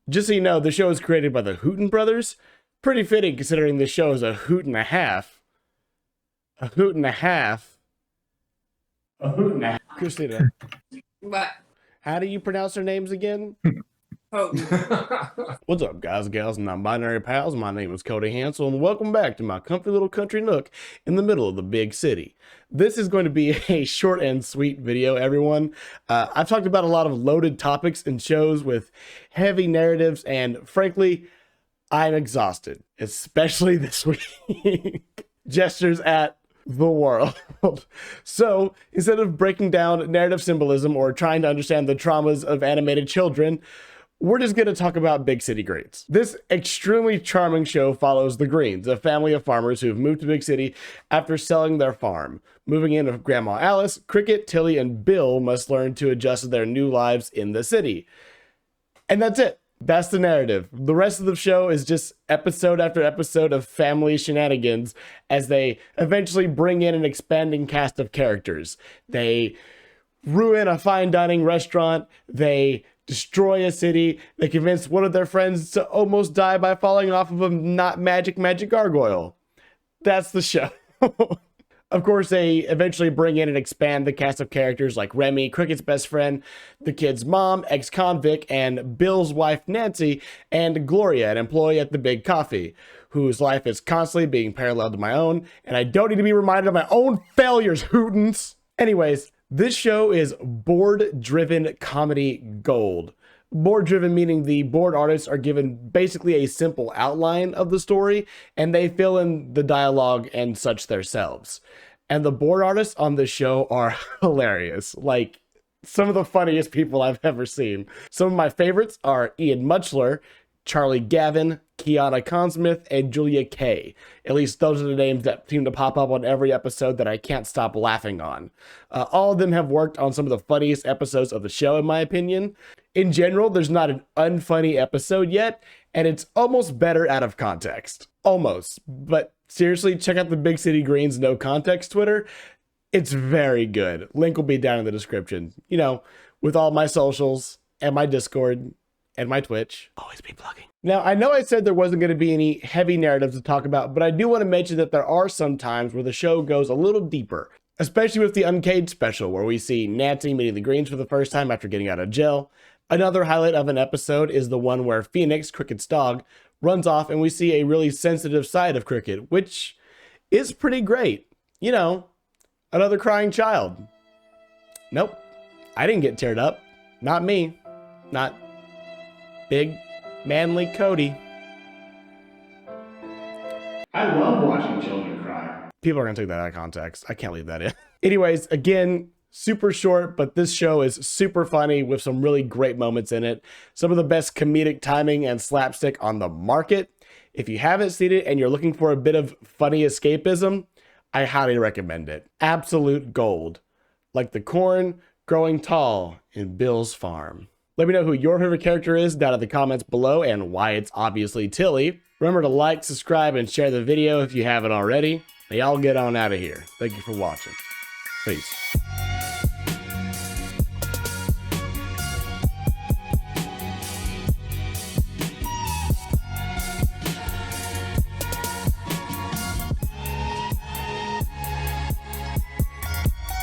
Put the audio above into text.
Just so you know, the show is created by the Hooten brothers. Pretty fitting considering the show is a hoot and a half. A hoot and a half. A hoot and a half. Christina. What? How do you pronounce their names again? Oh. What's up, guys, gals, and non-binary pals? My name is Cody Hansel, and welcome back to my comfy little country nook in the middle of the big city. This is going to be a short and sweet video, everyone. I've talked about a lot of loaded topics and shows with heavy narratives, and frankly, I'm exhausted, especially this week. Gestures at the world. So instead of breaking down narrative symbolism or trying to understand the traumas of animated children, we're just going to talk about Big City Greens. This extremely charming show follows the Greens, a family of farmers who've moved to Big City after selling their farm. Moving in with Grandma Alice, Cricket, Tilly, and Bill must learn to adjust to their new lives in the city. And that's it. That's the narrative. The rest of the show is just episode after episode of family shenanigans as they eventually bring in an expanding cast of characters. They ruin a fine dining restaurant. They destroy a city. They convince one of their friends to almost die by falling off of a not magic gargoyle. That's the show. Of course, they eventually bring in and expand the cast of characters like Remy, Cricket's best friend, the kid's mom, ex-convict, and Bill's wife, Nancy, and Gloria, an employee at the Big Coffee, whose life is constantly being paralleled to my own, and I don't need to be reminded of my own failures, Hootens. Anyways, this show is board-driven comedy gold. Board-driven meaning the board artists are given basically a simple outline of the story, and they fill in the dialogue and such themselves. And the board artists on this show are hilarious. Like, some of the funniest people I've ever seen. Some of my favorites are Ian Mutchler, Charlie Gavin, Kiana Consmith, and Julia Kay. At least those are the names that seem to pop up on every episode that I can't stop laughing on. All of them have worked on some of the funniest episodes of the show, in my opinion. In general, there's not an unfunny episode yet, and it's almost better out of context. Almost. But seriously, check out the Big City Greens No Context Twitter. It's very good. Link will be down in the description. You know, with all my socials and my Discord and my Twitch. Always be plugging. Now, I know I said there wasn't going to be any heavy narratives to talk about, but I do want to mention that there are some times where the show goes a little deeper, especially with the Uncaged special, where we see Nancy meeting the Greens for the first time after getting out of jail. Another highlight of an episode is the one where Phoenix, Cricket's dog, runs off and we see a really sensitive side of Cricket, which is pretty great. You know, another crying child. Nope, I didn't get teared up. Not me. Not big, manly Cody. I love watching children cry. People are going to take that out of context. I can't leave that in. Anyways, again, super short, but this show is super funny with some really great moments in it. Some of the best comedic timing and slapstick on the market. If you haven't seen it and you're looking for a bit of funny escapism, I highly recommend it. Absolute gold. Like the corn growing tall in Bill's farm. Let me know who your favorite character is down in the comments below and why it's obviously Tilly. Remember to like, subscribe, and share the video if you haven't already. Now y'all get on out of here. Thank you for watching. Peace.